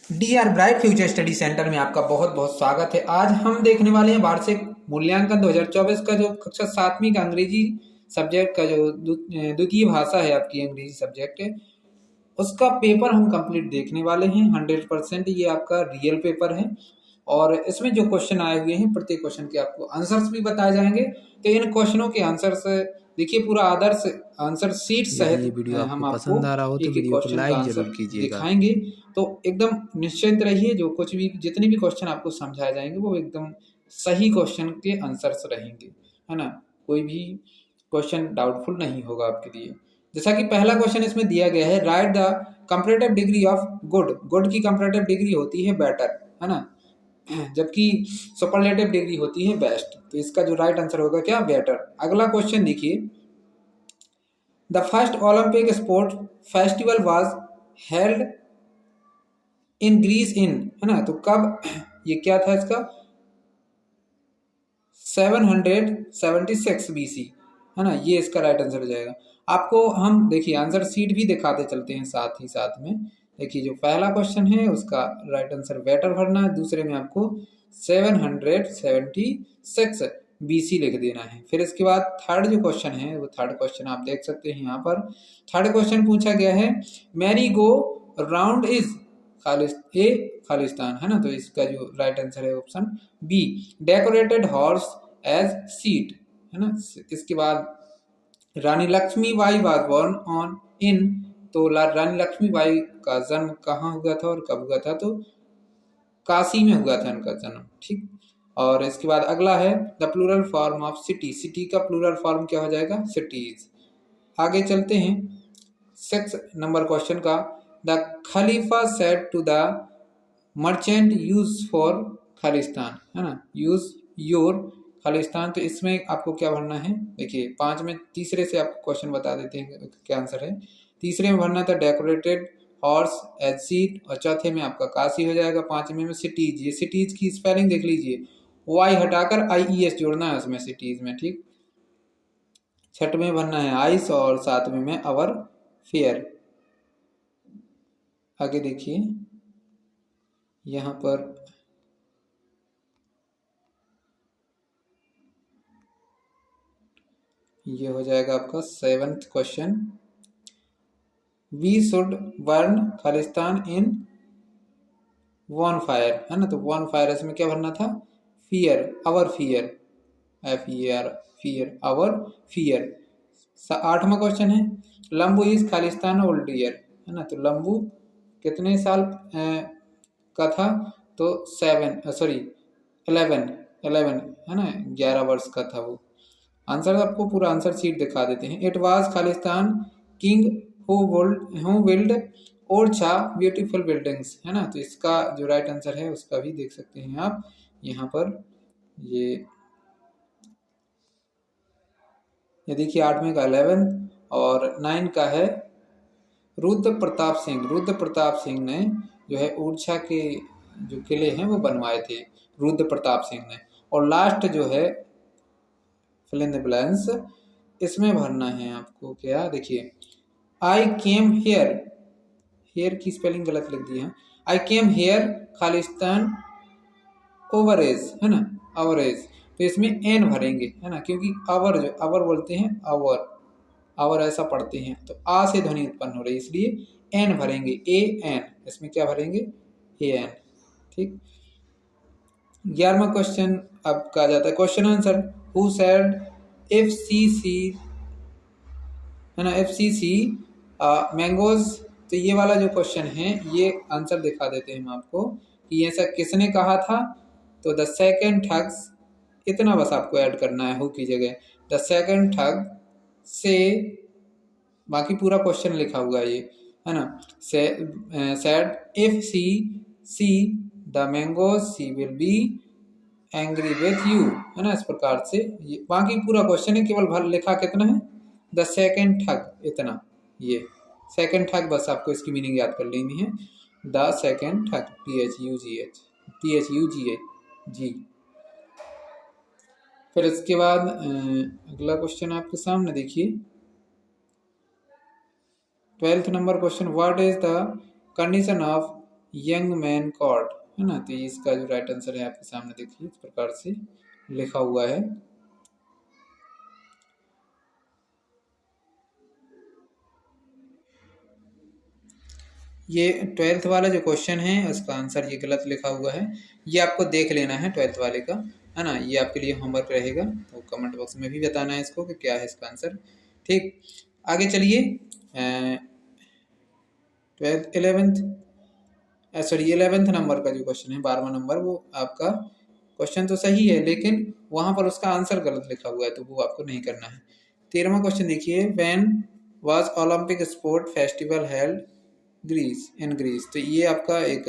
D R bright future study centre में आपका बहुत बहुत स्वागत है। आज हम देखने वाले हैं वार्षिक मूल्यांकन 2024 का जो कक्षा 7वीं का अंग्रेजी सब्जेक्ट का जो द्वितीय भाषा है आपकी अंग्रेजी सब्जेक्ट है, उसका पेपर हम कंप्लीट देखने वाले हैं। 100% ये आपका रियल पेपर है और इसमें जो क्वेश्चन आए हुए हैं प्रत्येक क्वेश्चन के आपको आंसर्स भी बताए जाएंगे। तो इन क्वेश्चनों के आंसर्स देखिए, पूरा आदर्श आंसर शीट यदि ये सहित वीडियो हम आपको आपको पसंद आ रहा हो तो एक एक वीडियो को क्वेश्चन का लाइक आंसर जरूर कीजिएगा। दिखाएंगे। तो एकदम निश्चिंत रहिए, जो कुछ भी जितने भी क्वेश्चन आपको समझाए जाएंगे वो एकदम सही क्वेश्चन के आंसर्स रहेंगे, है ना। कोई भी क्वेश्चन डाउटफुल नहीं होगा आपके लिए। जैसा कि पहला क्वेश्चन इसमें दिया गया है, right the comparative degree of good. Good की कंपैरेटिव डिग्री होती है बेटर, है ना, जबकि सुपरलेटिव डिग्री होती है बेस्ट। तो इसका जो राइट आंसर होगा क्या, बेटर। अगला क्वेश्चन देखिए, the first Olympic sport festival was held in Greece in, है ना। तो कब, ये क्या था इसका, 776 बीसी, है ना। ये इसका राइट आंसर हो जाएगा। आपको हम देखिए आंसर शीट भी दिखाते चलते हैं साथ ही साथ में। देखिए जो पहला क्वेश्चन है उसका राइट आंसर बेटर भरना है, दूसरे में आपको 776 बीसी लिख देना है। फिर इसके बाद थर्ड जो क्वेश्चन है वो थर्ड क्वेश्चन आप देख सकते हैं यहाँ पर। थर्ड क्वेश्चन पूछा गया है, मैरी गो राउंड इज खालिस्तान, है ना। तो इसका जो राइट आंसर है option B, decorated horse as seat, है ना। इसके बाद Rani Lakshmibai was born on in, तो रानी लक्ष्मीबाई का जन्म कहाँ हुआ था और कब हुआ था, तो काशी में हुआ था इनका जन्म, ठीक। और इसके बाद अगला है the plural form of city. City का प्लूरल फॉर्म क्या हो जाएगा, सिटीज। आगे चलते हैं 6 नंबर क्वेश्चन का, the khalifa said to the merchant use for Khalistan, है ना, यूज योर खालिस्तान। तो इसमें आपको क्या भरना है, देखिए 5 में तीसरे से आपको क्वेश्चन बता देते हैं क्या आंसर है। तीसरे में भरना था डेकोरेटेड हॉर्स एज सीट, और चौथे में आपका काशी हो जाएगा। पांचवें में सिटीज, ये सिटीज की स्पेलिंग देख लीजिए, वाई हटाकर IES जोड़ना है उसमें सिटीज में, ठीक। छठवें भरना है आइस, और सातवें में अवर फेयर। आगे देखिए यहाँ पर ये हो जाएगा आपका 7th question, we should burn Khalistan in one fire, है ना। तो वन फायर इसमें क्या भरना था, fear, our fear, FER, fear, our fear. 8वां क्वेश्चन है, लंबू इज खालिस्तान ओल्ड ईयर, है ना। तो लंबू कितने साल का था, तो 11, है ना, 11 वर्ष का था वो। आंसर आपको पूरा आंसर शीट दिखा देते हैं। It was Khalistan king who build Orchha beautiful buildings, है ना। तो इसका जो राइट आंसर है उसका भी देख सकते हैं आप यहाँ पर। ये देखिए 8वें का 11 और 9 का है रुद्र प्रताप सिंह। रुद्र प्रताप सिंह ने जो है ओरछा के जो किले हैं वो बनवाए थे, रुद्र प्रताप सिंह ने। और लास्ट जो है फिल इन द ब्लैंक्स, इसमें भरना है आपको क्या, देखिए आई केम हेयर, हेयर की स्पेलिंग गलत लिख दी है, आई केम हेयर खालिस्तान ओवरेज, है ना, अवरेज। तो इसमें एन भरेंगे, है ना, क्योंकि अवर जो अवर बोलते हैं, अवर अवर ऐसा पढ़ते हैं, तो आ से ध्वनि उत्पन्न हो रही है, इसलिए एन भरेंगे, AN। इसमें क्या भरेंगे, AN, ठीक। 11वां क्वेश्चन अब कहा जाता है question answer, who said FCC, है ना, FCC मैंगोज। तो ये वाला जो क्वेश्चन है ये आंसर दिखा देते हैं हम आपको कि ऐसा किसने कहा था। तो द सेकंड ठग्स, इतना बस आपको ऐड करना है हु की जगह, द सेकंड ठग से, बाकी पूरा क्वेश्चन लिखा हुआ है ये, है ना। Said if see the mangoes she will be angry with you, है ना। इस प्रकार से ये बाकी पूरा क्वेश्चन है, केवल लिखा कितना है, द सेकंड ठग, इतना। ये सेकंड ठग बस आपको इसकी मीनिंग याद कर लेनी है, द सेकंड ठग, THUGH। फिर इसके बाद अगला क्वेश्चन आपके सामने देखिए 12th number question, what is the condition of young man caught, है ना। तो इसका जो राइट आंसर है आपके सामने देखिए इस प्रकार से लिखा हुआ है। ये 12th वाला जो क्वेश्चन है उसका आंसर ये गलत लिखा हुआ है, ये आपको देख लेना है 12th वाले का, है ना। ये आपके लिए होमवर्क रहेगा, तो कमेंट बॉक्स में भी बताना है इसको कि क्या है इसका आंसर। ठीक, आगे चलिए। 12th 11th sorry 11th number का जो क्वेश्चन है 12वां नंबर, वो आपका क्वेश्चन तो सही है लेकिन वहां पर उसका आंसर गलत लिखा हुआ है, तो वो आपको नहीं करना है। 13वां क्वेश्चन देखिए, when was Olympic sport festival held Greece in Greece. तो ये आपका एक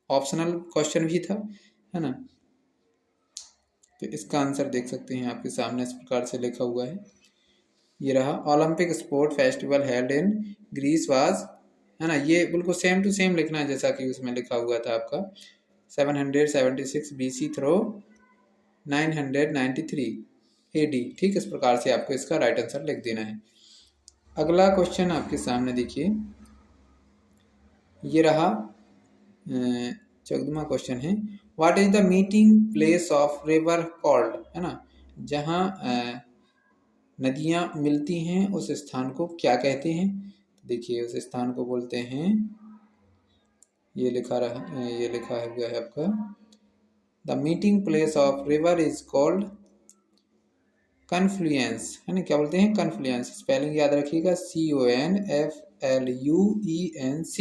ऑप्शनल क्वेश्चन भी था, है ना। तो इसका आंसर देख सकते हैं आपके सामने इस प्रकार से लिखा हुआ है, ये रहा। Olympic sport festival held in Greece was, है ना। ये बिल्कुल सेम टू सेम लिखना है जैसा कि उसमें लिखा हुआ था आपका 776 BC थ्रो 993 AD। ठीक, इस प्रकार से आपको इसका राइट आंसर लिख देना है। अगला क्वेश्चन आपके सामने देखिए, ये रहा 14वां क्वेश्चन है, what is the meeting place of river called, है ना। जहाँ नदियाँ मिलती हैं उस स्थान को क्या कहते हैं। देखिए उस स्थान को बोलते हैं, ये लिखा हुआ है आपका, the meeting place of river is called confluence, है ना। क्या बोलते हैं, कन्फ्लुएंस। स्पेलिंग याद रखिएगा, CONFLUENCE,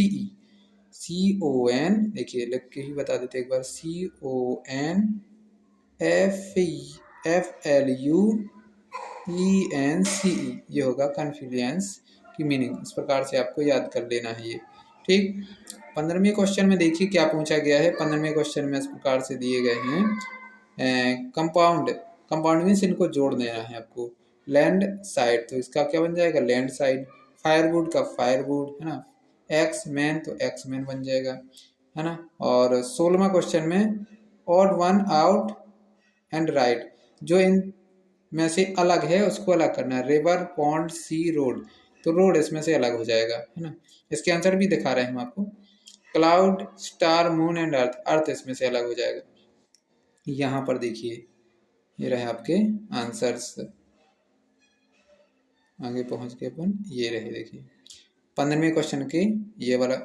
CON, देखिए लिख के ही बता देते एक बार, CONFLUENCE, ये होगा कन्फ्लुएंस की मीनिंग। इस प्रकार से आपको याद कर लेना है ये। ठीक, 15वें क्वेश्चन में देखिए क्या पूछा गया है। 15वें क्वेश्चन में इस प्रकार से दिए गए हैं, कंपाउंड, कंपाउंड मीन्स इनको जोड़ देना है आपको। लैंड साइड, तो इसका क्या बन जाएगा, लैंड साइड। फायरवुड का फायरवुड, है ना। एक्स मैन, तो एक्स मैन बन जाएगा, है ना। और 16वां क्वेश्चन में odd one out and right, जो इन में से अलग है उसको अलग करना है। रिवर, पॉन्ड, सी, रोड, तो रोड इसमें से अलग हो जाएगा, है ना। इसके आंसर भी दिखा रहे हैं हम आपको। Cloud, star, moon and earth, earth इसमें से अलग हो जाएगा। यहाँ पर देखिए ये रहे आपके आंसर्स, आगे पहुंच के अपन ये रहे देखिए 15वें क्वेश्चन के, ये वाला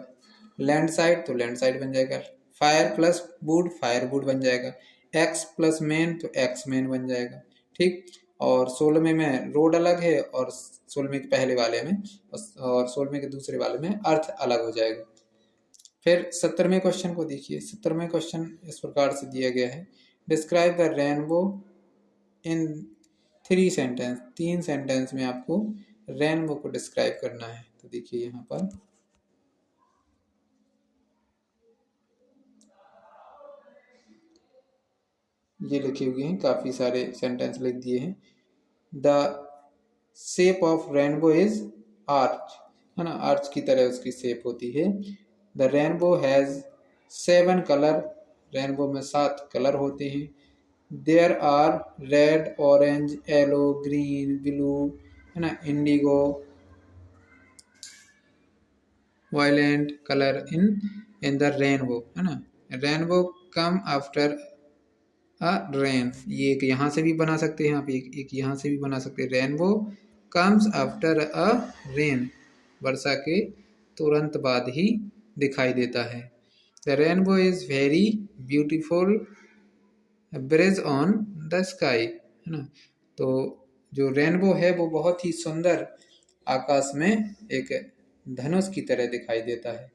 लैंड साइड, तो लैंड साइड बन जाएगा। Fire plus would, fire would बन जाएगा। एक्स प्लस मैन, तो एक्स मैन बन जाएगा। ठीक, और 16वें में रोड अलग है, और 16वें के पहले वाले में और 16वें के दूसरे वाले में अर्थ अलग हो जाएगा। फिर 17वें क्वेश्चन को देखिए। 17वें क्वेश्चन इस प्रकार से दिया गया है, describe the rainbow in 3 sentence, 3 sentence में आपको रेनबो को डिस्क्राइब करना है। तो देखिए यहाँ पर ये लिखे हुए हैं, काफी सारे सेंटेंस लिख दिए हैं। The shape of rainbow is arch, है ना। आर्च की तरह उसकी शेप होती है। The rainbow has 7 colour, rainbow में 7 कलर होते हैं। There are red, orange, yellow, green, blue, है ना, indigo, violent colour in the rainbow, है ना। Rainbow come after a rain, ये एक यहाँ से भी बना सकते हैं आप, एक यहाँ से भी बना सकते हैं। Rainbow comes after a rain, वर्षा के तुरंत बाद ही दिखाई देता है। The rainbow is very beautiful bridge on the sky, है ना। तो जो रेनबो है वो बहुत ही सुंदर आकाश में एक धनुष की तरह दिखाई देता है।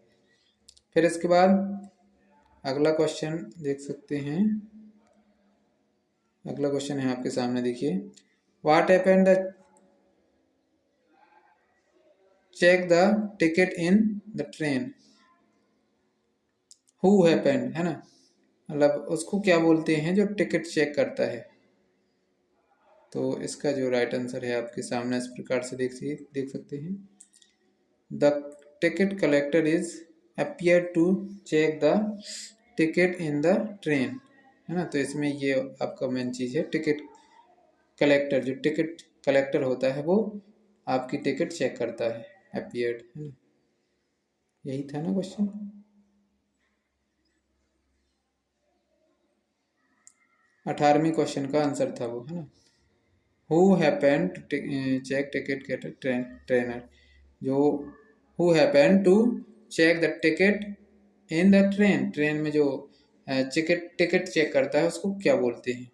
फिर इसके बाद अगला क्वेश्चन देख सकते हैं। अगला क्वेश्चन है आपके सामने देखिए, what happened the check the ticket in the train, who happened, है ना। मतलब उसको क्या बोलते हैं जो टिकट चेक करता है। तो इसका जो राइट आंसर है आपके सामने इस प्रकार से देख सकते हैं, the ticket collector is appear to check the ticket in the train, है ना। तो इसमें ये आपका मेन चीज़ है, टिकट कलेक्टर, जो टिकट कलेक्टर होता है वो आपकी टिकट चेक करता है, अपीयर्ड, है ना। यही था ना क्वेश्चन। अठारहवीं क्वेश्चन का आंसर था वो, है ना। Who happen to check ticket get trainer, जो who happen to check the ticket in the train, train में जो टिकट चेक करता है उसको क्या बोलते हैं।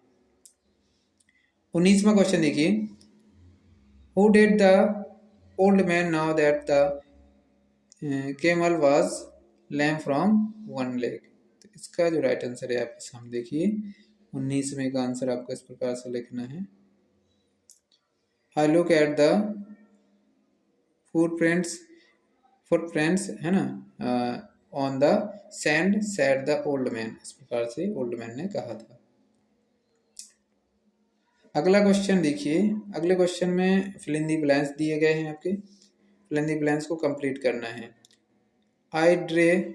19वां क्वेश्चन देखिए, who did the old man now that the camel was lame from one leg। तो इसका जो राइट आंसर है आपके सामने देखिए, 19वें का आंसर आपको इस प्रकार से लिखना है। I look at the footprints है ना, on the sand said the old man, इस प्रकार से ओल्ड मैन ने कहा था। अगला क्वेश्चन देखिए, अगले क्वेश्चन में फिल इन दी ब्लैंक्स दिए गए हैं आपके, फिल इन दी ब्लैंक्स को कंप्लीट करना है। I drew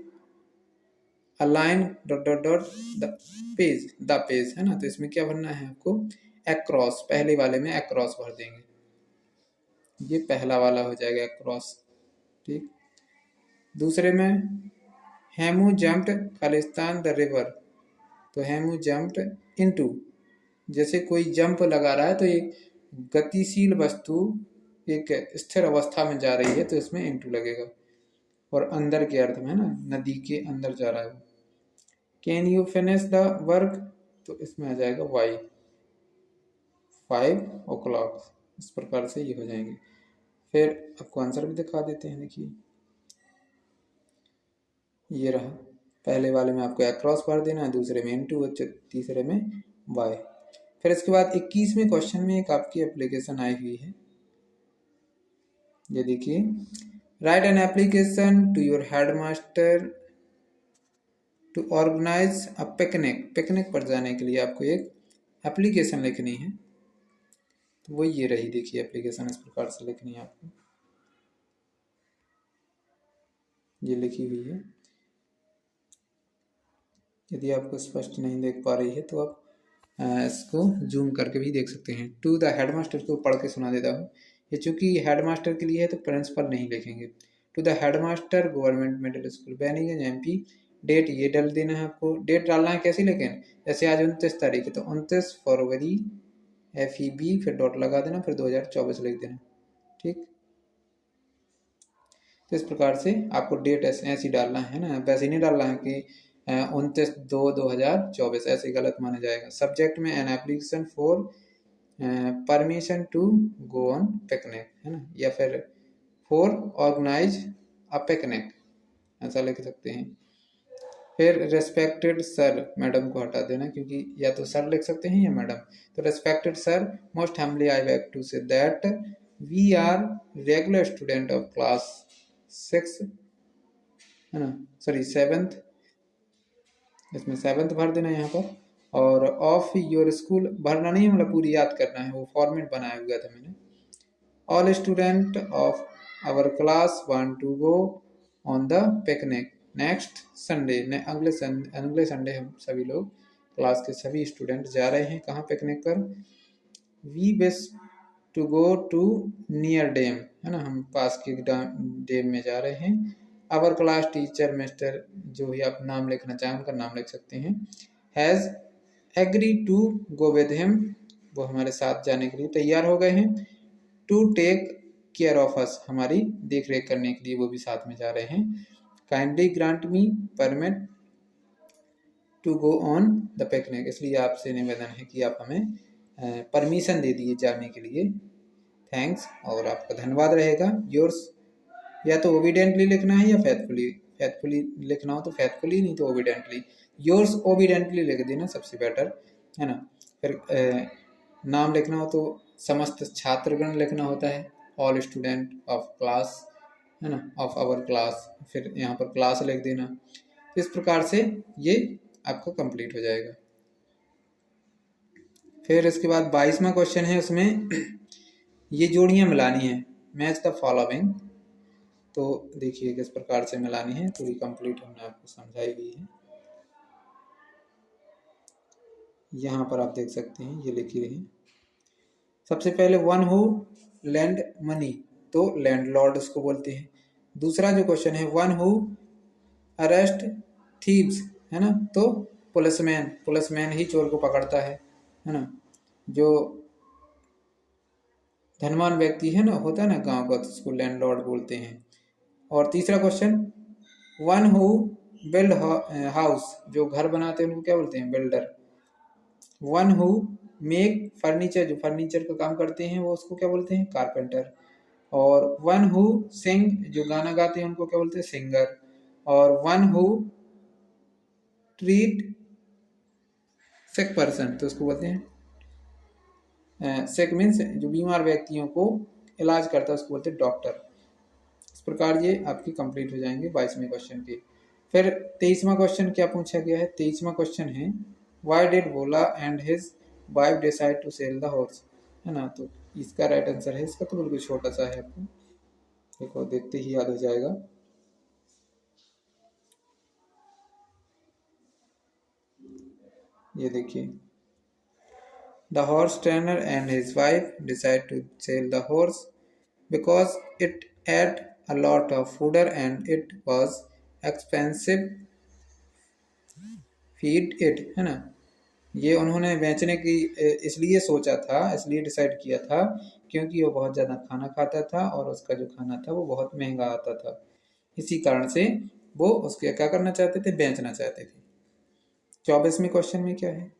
a line dot the page है ना, तो इसमें क्या भरना है आपको, across, पहले वाले में across भर देंगे, ये पहला वाला हो जाएगा across, ठीक। दूसरे में Hemu jumped Khalistan the river, तो हेमू जम्प्ड इनटू, जैसे कोई जंप लगा रहा है तो एक गतिशील वस्तु एक स्थिर अवस्था में जा रही है तो इसमें इनटू लगेगा, और अंदर के अर्थ में है ना, नदी के अंदर जा रहा है। Can you finish the work, तो इसमें आ जाएगा वाई, 5 o'clock, इस प्रकार से ये हो जाएंगे। फिर आपको आंसर भी दिखा देते हैं, देखिए ये रहा, पहले वाले में आपको अक्रॉस भर देना है, दूसरे में इनटू, तीसरे में वाई। फिर इसके बाद 21वें क्वेश्चन में एक आपकी एप्लीकेशन आई हुई है, ये देखिए, write an application to your headmaster to organise a picnic, picnic पर जाने के लिए आपको एक एप्लीकेशन लिखनी है, तो वो ये रही, देखिए एप्लीकेशन इस प्रकार से लिखनी है आपको, ये लिखी हुई है। यदि आपको स्पष्ट नहीं देख पा रही है तो आप इसको जूम करके भी देख सकते हैं। टू द हेडमास्टर को पढ़ के सुना देता हूँ, ये चूंकि हेडमास्टर के लिए है तो प्रिंसिपल नहीं लिखेंगे। To the headmaster government middle school Bainiganj MP, date ये डाल देना है आपको, डेट डालना है कैसे, लेकिन जैसे आज 29 तारीख है तो 29 फरवरी FEB, फिर डॉट लगा देना, फिर 2024 लिख देना, ठीक। तो इस प्रकार से आपको डेट ऐसे डालना है ना, वैसे नहीं डालना है कि 29/2/2024, ऐसे गलत माना जाएगा। सब्जेक्ट में an application for permission to go on picnic, है ना, या फिर फॉर ऑर्गेनाइज अ पिकनिक, ऐसा लिख सकते हैं। फिर रेस्पेक्टेड सर, मैडम को हटा देना, क्योंकि या तो सर लिख सकते हैं या मैडम, तो respected sir, most humbly I beg to say that we are regular student of class 6, है ना, सॉरी 7th, इसमें 7th भर देना यहाँ पर, और ऑफ योर स्कूल भरना नहीं, मतलब पूरी याद करना है, वो फॉर्मेट बनाया हुआ था मैंने। All student of our class want to go on the picnic next Sunday, अगले संडे हम सभी लोग क्लास के सभी स्टूडेंट जा रहे हैं कहाँ, पिकनिक पर। We wish to go to near dam, है ना, हम पास के डैम में जा रहे हैं। आवर क्लास टीचर मिस्टर, जो भी आप नाम लिखना चाहें उनका नाम लिख सकते हैं, has agree to go with him, वो हमारे साथ जाने के लिए तैयार हो गए हैं। To take care of us, हमारी देख रेख करने के लिए वो भी साथ में जा रहे हैं। Kindly grant me permit to go on the picnic, इसलिए आपसे निवेदन है कि आप हमें परमिशन दे दिए जाने के लिए, थैंक्स, और आपका धन्यवाद रहेगा। योर्स, या तो ओबीडेंटली लिखना है या फेथफुली, फेथफुली लिखना हो तो फेथफुली, नहीं तो ओबीडेंटली, योर्स ओबीडेंटली लिख देना सबसे बेटर, है ना। फिर नाम लिखना हो तो समस्त छात्रगण लिखना होता है, ऑल स्टूडेंट ऑफ क्लास, है ना, ऑफ आवर क्लास, फिर यहाँ पर क्लास लिख देना। इस प्रकार से ये आपका कंप्लीट हो जाएगा। फिर इसके बाद 22वां क्वेश्चन है, उसमें ये जोड़ियां मिलानी है, मैच द फॉलोइंग, तो देखिए किस प्रकार से मिलानी है, पूरी कंप्लीट हमने आपको समझाई हुई है, यहाँ पर आप देख सकते हैं ये लिखी रही। सबसे पहले वन हु लैंड मनी, तो लैंडलॉर्ड उसको बोलते हैं। दूसरा जो क्वेश्चन है, वन हु अरेस्ट थीव्स, है ना, तो पुलिसमैन ही चोर को पकड़ता है ना। जो धनवान व्यक्ति है ना, होता है ना गांव का, तो उसको लैंडलॉर्ड बोलते हैं। और तीसरा question, one who build house, जो घर बनाते हैं उनको क्या बोलते हैं, builder. One who make furniture, जो फर्नीचर का काम करते हैं वो उसको क्या बोलते हैं, कारपेंटर। और वन हु सिंग, जो गाना गाते हैं उनको क्या बोलते हैं, सिंगर। और one who treat sick person, तो उसको बोलते हैं, सिक मीन्स जो बीमार व्यक्तियों को इलाज करता है उसको बोलते हैं डॉक्टर। इस प्रकार ये आपकी कंप्लीट हो जाएंगे 22वें क्वेश्चन के। फिर 23वां क्वेश्चन क्या पूछा गया है, 23वां क्वेश्चन है, why did Bhola and his wife decide to sell the horse, है ना। तो इसका राइट आंसर है, इसका तो बिल्कुल छोटा सा है, आपको देखो देखते ही याद हो जाएगा। ये देखिए, the horse trainer and his wife decide to sell the horse because it ate a lot of fodder and it was expensive feed it, है ना। ये उन्होंने बेचने की इसलिए सोचा था, इसलिए डिसाइड किया था क्योंकि वो बहुत ज़्यादा खाना खाता था और उसका जो खाना था वो बहुत महंगा आता था। इसी कारण से वो उसके क्या करना चाहते थे, बेचना चाहते थे। 24वें क्वेश्चन में क्या है,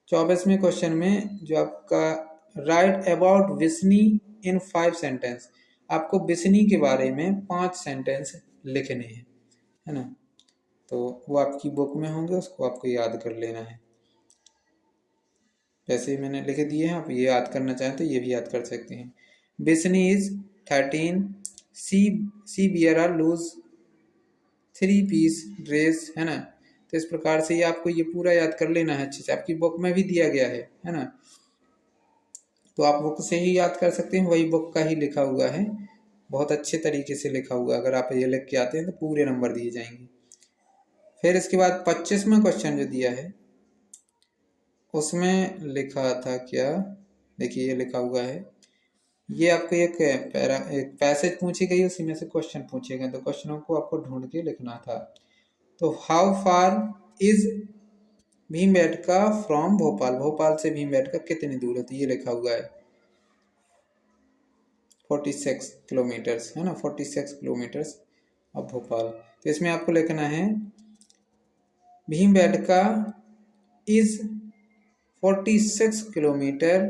24वें क्वेश्चन में जो आपका राइट अबाउट विस्नी इन 5 सेंटेंस, आपको विस्नी के बारे में 5 सेंटेंस लिखने हैं, है ना। तो वो आपकी बुक में होंगे, उसको आपको याद कर लेना है। वैसे ही मैंने लिख दिए हैं, आप ये याद करना चाहें तो ये भी याद कर सकते हैं। विस्नी इज 13, सी बियरा लूज 3 पीस ड्रेस, है ना। तो इस प्रकार से ये आपको ये पूरा याद कर लेना है अच्छे से, आपकी बुक में भी दिया गया है ना। तो आप बुक से ही याद कर सकते हैं, वही बुक का ही लिखा हुआ है, बहुत अच्छे तरीके से लिखा हुआ है। अगर आप ये लिख के आते हैं तो पूरे नंबर दिए जाएंगे। फिर इसके बाद 25वां क्वेश्चन जो दिया है उसमें लिखा था क्या, देखिए ये लिखा हुआ है, ये आपको एक पैसेज पूछी गई, उसी में से क्वेश्चन पूछे गए, तो क्वेश्चनों को आपको ढूंढ के लिखना था। तो how far is Bhimbetka from Bhopal, Bhopal से भीमबेटका कितनी दूर होती है, ये लिखा हुआ है 46 किलोमीटर्स, है ना, 46 किलोमीटर्स अब भोपाल। तो इसमें आपको लिखना है Bhimbetka is 46 kilometre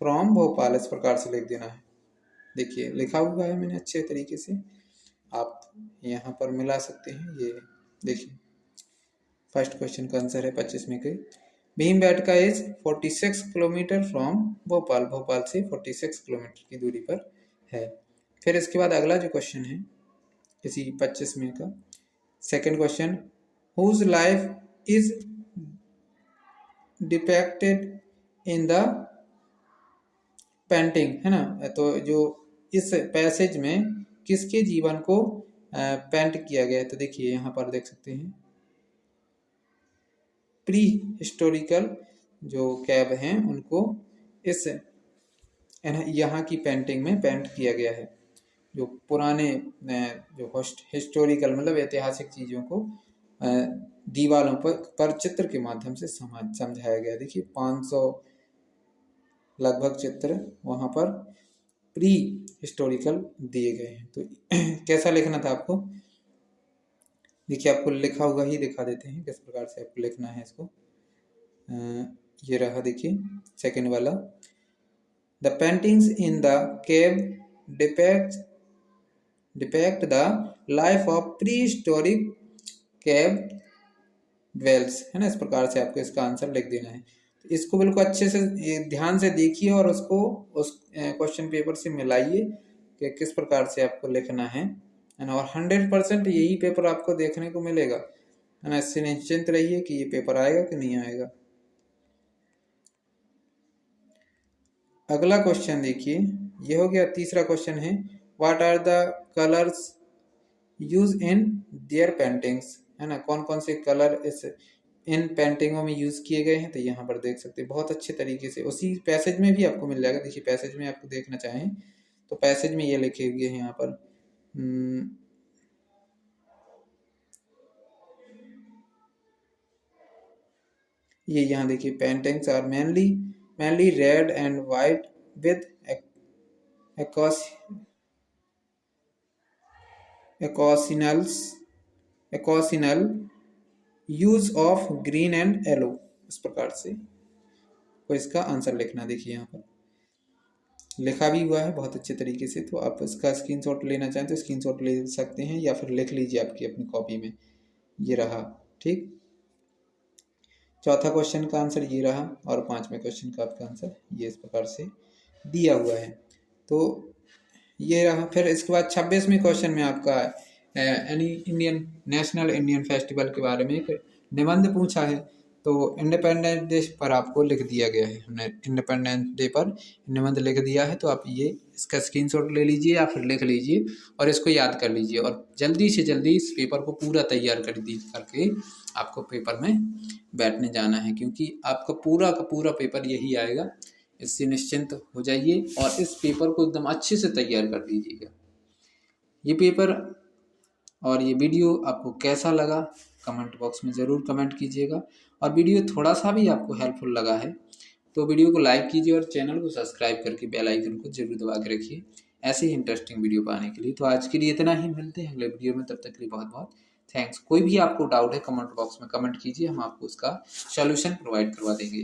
from Bhopal, इस प्रकार से लिख देना है। देखिए लिखा हुआ है मैंने अच्छे तरीके से, आप यहाँ पर मिला सकते हैं। ये देखिए फर्स्ट क्वेश्चन का आंसर है 25वें के, Bhimbetka is 46 kilometre from Bhopal, Bhopal से 46 किलोमीटर की दूरी पर है। फिर इसके बाद अगला जो क्वेश्चन है इसी 25वें का second question, whose life is depicted in the painting, है ना। तो जो इस पैसेज में किसके जीवन को पेंट किया गया है, तो देखिए यहाँ पर देख सकते हैं प्री हिस्टोरिकल जो कैब हैं उनको इस यहाँ की पेंटिंग में पेंट किया गया है। जो पुराने जो हिस्टोरिकल मतलब ऐतिहासिक चीज़ों को दीवारों पर चित्र के माध्यम से समझाया गया। देखिए 500 लगभग चित्र वहाँ पर प्री हिस्टोरिकल दिए गए हैं। तो कैसा लिखना था आपको, देखिए आपको लिखा हुआ ही दिखा देते हैं किस प्रकार से आपको लिखना है इसको। ये रहा देखिए सेकंड वाला, the paintings in the cave depict the life of pre historic cave dwells, है ना। इस प्रकार से आपको इसका आंसर लिख देना है। तो इसको बिल्कुल अच्छे से ध्यान से देखिए और उसको उस क्वेश्चन पेपर से मिलाइए कि किस प्रकार से आपको लिखना है ना। और 100% यही पेपर आपको देखने को मिलेगा, है ना। इससे निश्चिंत रहिए कि ये पेपर आएगा कि नहीं आएगा। अगला क्वेश्चन देखिए, ये हो गया तीसरा क्वेश्चन है, what are the colours use in their paintings, है ना। कौन कौन से कलर इन पेंटिंगों में यूज किए गए हैं, तो यहाँ पर देख सकते हैं बहुत अच्छे तरीके से, उसी पैसेज में भी आपको मिल जाएगा। देखिए पैसेज में आपको देखना चाहें तो पैसेज में ये लिखे हुए हैं यहाँ पर, ये यहाँ देखिए, paintings are mainly red and white with occasional use of green and yellow. इस प्रकार से तो इसका आंसर लिखना। देखिए यहाँ पर लिखा भी हुआ है बहुत अच्छे तरीके से, तो आप इसका स्क्रीनशॉट लेना चाहें तो स्क्रीनशॉट ले सकते हैं या फिर लिख लीजिए आपकी अपनी कॉपी में। ये रहा, ठीक। चौथा क्वेश्चन का आंसर ये रहा और पांचवें क्वेश्चन का आपका आंसर ये इस प्रकार से दिया हुआ है। तो ये रहा। फिर इसके बाद 26वें क्वेश्चन में आपका नेशनल इंडियन फेस्टिवल के बारे में एक निबंध पूछा है। तो इंडिपेंडेंस डे पर आपको लिख दिया गया है, हमने इंडिपेंडेंस डे पर निबंध लिख दिया है। तो आप ये इसका स्क्रीनशॉट ले लीजिए या फिर लिख लीजिए और इसको याद कर लीजिए और जल्दी से जल्दी इस पेपर को पूरा तैयार करके आपको पेपर में बैठने जाना है, क्योंकि आपका पूरा का पूरा पेपर यही आएगा। इससे निश्चिंत हो जाइए और इस पेपर को एकदम अच्छे से तैयार कर लीजिएगा। ये पेपर और ये वीडियो आपको कैसा लगा कमेंट बॉक्स में ज़रूर कमेंट कीजिएगा। और वीडियो थोड़ा सा भी आपको हेल्पफुल लगा है तो वीडियो को लाइक कीजिए और चैनल को सब्सक्राइब करके बेल आइकन को जरूर दबा के रखिए ऐसे ही इंटरेस्टिंग वीडियो पाने के लिए। तो आज के लिए इतना ही, मिलते हैं अगले वीडियो में, तब तक के लिए बहुत बहुत थैंक्स। कोई भी आपको डाउट है कमेंट बॉक्स में कमेंट कीजिए, हम आपको उसका सॉल्यूशन प्रोवाइड करवा देंगे।